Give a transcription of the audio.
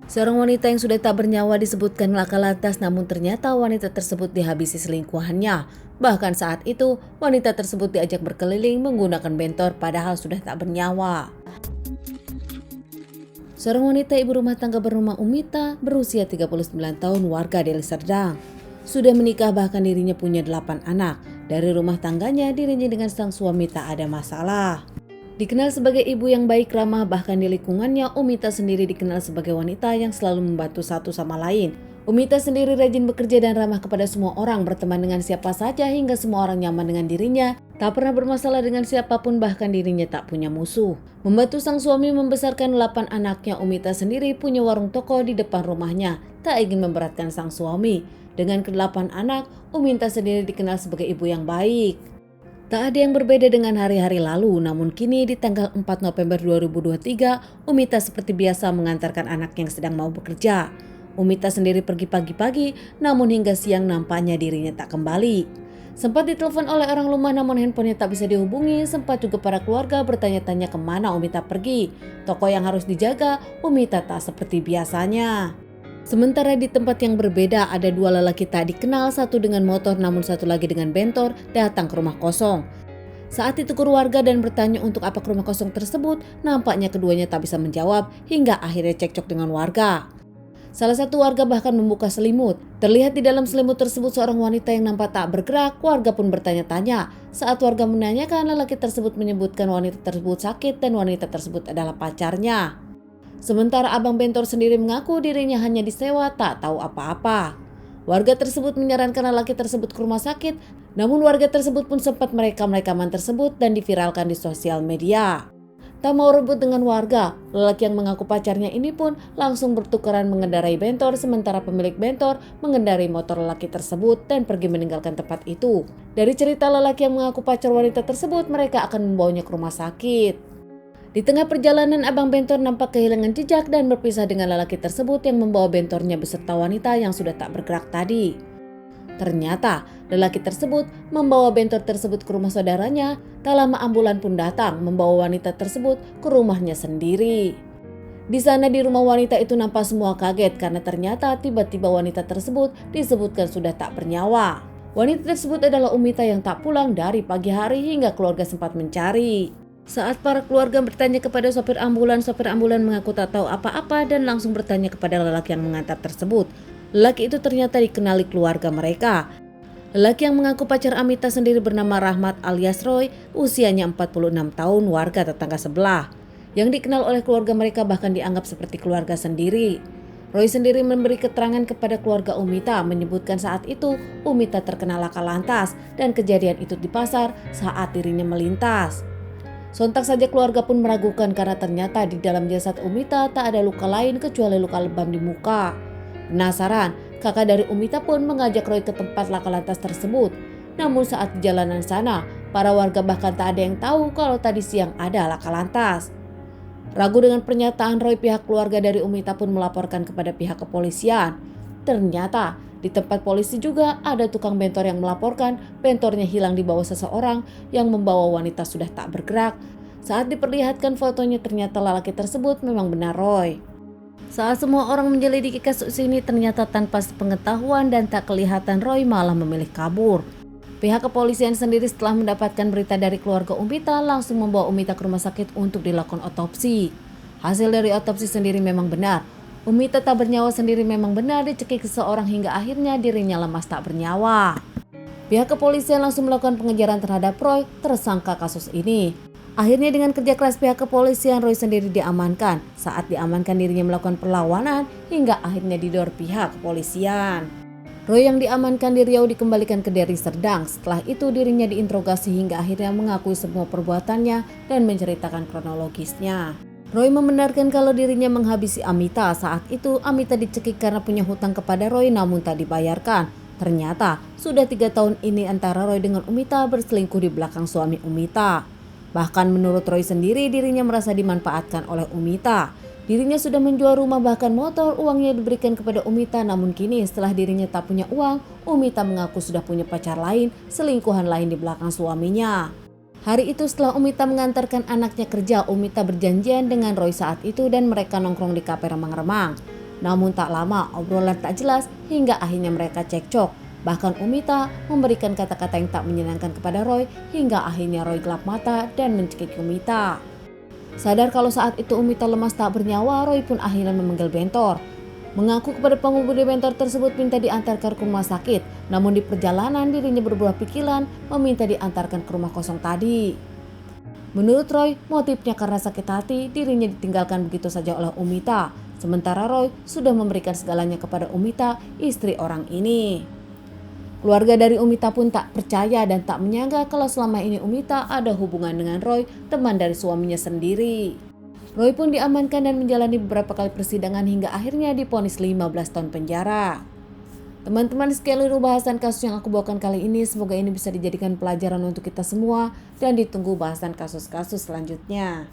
Seorang wanita yang sudah tak bernyawa disebutkan laka lantas, namun ternyata wanita tersebut dihabisi selingkuhannya. Bahkan saat itu, wanita tersebut diajak berkeliling menggunakan bentor padahal sudah tak bernyawa. Seorang wanita ibu rumah tangga bernama Umita berusia 39 tahun warga Deli Serdang. Sudah menikah, bahkan dirinya punya 8 anak. Dari rumah tangganya dirinya dengan sang suami tak ada masalah. Dikenal sebagai ibu yang baik ramah, bahkan di lingkungannya Umita sendiri dikenal sebagai wanita yang selalu membantu satu sama lain. Umita sendiri rajin bekerja dan ramah kepada semua orang, berteman dengan siapa saja hingga semua orang nyaman dengan dirinya. Tak pernah bermasalah dengan siapapun, bahkan dirinya tak punya musuh. Membantu sang suami membesarkan 8 anaknya, Umita sendiri punya warung toko di depan rumahnya. Tak ingin memberatkan sang suami. Dengan ke-8 anak, Umita sendiri dikenal sebagai ibu yang baik. Tak ada yang berbeda dengan hari-hari lalu, namun kini di tanggal 4 November 2023, Umita seperti biasa mengantarkan anak yang sedang mau bekerja. Umita sendiri pergi pagi-pagi, namun hingga siang nampaknya dirinya tak kembali. Sempat ditelepon oleh orang rumah namun handphonenya tak bisa dihubungi, sempat juga para keluarga bertanya-tanya kemana Umita pergi. Toko yang harus dijaga, Umita tak seperti biasanya. Sementara di tempat yang berbeda ada 2 lelaki tak dikenal, satu dengan motor namun satu lagi dengan bentor, datang ke rumah kosong. Saat ditegur warga dan bertanya untuk apa ke rumah kosong tersebut, nampaknya keduanya tak bisa menjawab hingga akhirnya cekcok dengan warga. Salah satu warga bahkan membuka selimut. Terlihat di dalam selimut tersebut seorang wanita yang nampak tak bergerak. Warga pun bertanya-tanya. Saat warga menanyakan, lelaki tersebut menyebutkan wanita tersebut sakit dan wanita tersebut adalah pacarnya. Sementara abang bentor sendiri mengaku dirinya hanya disewa, tak tahu apa-apa. Warga tersebut menyarankan lelaki tersebut ke rumah sakit, namun warga tersebut pun sempat merekam rekaman tersebut dan diviralkan di sosial media. Tak mau rebut dengan warga, lelaki yang mengaku pacarnya ini pun langsung bertukaran mengendarai bentor, sementara pemilik bentor mengendarai motor lelaki tersebut dan pergi meninggalkan tempat itu. Dari cerita lelaki yang mengaku pacar wanita tersebut, mereka akan membawanya ke rumah sakit. Di tengah perjalanan, abang bentor nampak kehilangan jejak dan berpisah dengan lelaki tersebut yang membawa bentornya beserta wanita yang sudah tak bergerak tadi. Ternyata, lelaki tersebut membawa bentor tersebut ke rumah saudaranya. Tak lama ambulan pun datang membawa wanita tersebut ke rumahnya sendiri. Di sana di rumah wanita itu nampak semua kaget karena ternyata tiba-tiba wanita tersebut disebutkan sudah tak bernyawa. Wanita tersebut adalah Umita yang tak pulang dari pagi hari hingga keluarga sempat mencari. Saat para keluarga bertanya kepada sopir ambulan mengaku tak tahu apa-apa dan langsung bertanya kepada lelaki yang mengantar tersebut. Lelaki itu ternyata dikenali keluarga mereka. Lelaki yang mengaku pacar Amita sendiri bernama Rahmat alias Roy, usianya 46 tahun, warga tetangga sebelah. Yang dikenal oleh keluarga mereka bahkan dianggap seperti keluarga sendiri. Roy sendiri memberi keterangan kepada keluarga Umita, menyebutkan saat itu Umita terkena laka lantas dan kejadian itu di pasar saat dirinya melintas. Sontak saja keluarga pun meragukan karena ternyata di dalam jasad Umita tak ada luka lain kecuali luka lebam di muka. Penasaran, kakak dari Umita pun mengajak Roy ke tempat laka lantas tersebut. Namun saat di jalanan sana, para warga bahkan tak ada yang tahu kalau tadi siang ada laka lantas. Ragu dengan pernyataan Roy, pihak keluarga dari Umita pun melaporkan kepada pihak kepolisian. Ternyata di tempat polisi juga ada tukang bentor yang melaporkan bentornya hilang di bawah seseorang yang membawa wanita sudah tak bergerak. Saat diperlihatkan fotonya, ternyata lelaki tersebut memang benar Roy. Saat semua orang menyelidiki kasus ini, ternyata tanpa sepengetahuan dan tak kelihatan Roy malah memilih kabur. Pihak kepolisian sendiri setelah mendapatkan berita dari keluarga Umita langsung membawa Umita ke rumah sakit untuk dilakukan otopsi. Hasil dari otopsi sendiri memang benar. Umita tak bernyawa sendiri memang benar dicekik seseorang hingga akhirnya dirinya lemas tak bernyawa. Pihak kepolisian langsung melakukan pengejaran terhadap Roy, tersangka kasus ini. Akhirnya dengan kerja keras pihak kepolisian, Roy sendiri diamankan. Saat diamankan dirinya melakukan perlawanan hingga akhirnya didor pihak kepolisian. Roy yang diamankan di Riau dikembalikan ke Deli Serdang. Setelah itu dirinya diinterogasi hingga akhirnya mengakui semua perbuatannya dan menceritakan kronologisnya. Roy membenarkan kalau dirinya menghabisi Amita. Saat itu Amita dicekik karena punya hutang kepada Roy namun tak dibayarkan. Ternyata sudah 3 tahun ini antara Roy dengan Umita berselingkuh di belakang suami Umita. Bahkan menurut Roy sendiri dirinya merasa dimanfaatkan oleh Umita. Dirinya sudah menjual rumah bahkan motor, uangnya diberikan kepada Umita. Namun kini setelah dirinya tak punya uang, Umita mengaku sudah punya pacar lain, selingkuhan lain di belakang suaminya. Hari itu setelah Umita mengantarkan anaknya kerja, Umita berjanjian dengan Roy saat itu dan mereka nongkrong di kafe remang-remang. Namun tak lama obrolan tak jelas hingga akhirnya mereka cekcok. Bahkan Umita memberikan kata-kata yang tak menyenangkan kepada Roy hingga akhirnya Roy gelap mata dan mencekik Umita. Sadar kalau saat itu Umita lemas tak bernyawa, Roy pun akhirnya memanggil Bentor. Mengaku kepada pengemudi Bentor tersebut minta diantarkan ke rumah sakit. Namun di perjalanan dirinya berubah pikiran meminta diantarkan ke rumah kosong tadi. Menurut Roy, motifnya karena sakit hati dirinya ditinggalkan begitu saja oleh Umita. Sementara Roy sudah memberikan segalanya kepada Umita, istri orang ini. Keluarga dari Umita pun tak percaya dan tak menyangka kalau selama ini Umita ada hubungan dengan Roy, teman dari suaminya sendiri. Roy pun diamankan dan menjalani beberapa kali persidangan hingga akhirnya divonis 15 tahun penjara. Teman-teman, sekian dulu bahasan kasus yang aku bawakan kali ini. Semoga ini bisa dijadikan pelajaran untuk kita semua dan ditunggu bahasan kasus-kasus selanjutnya.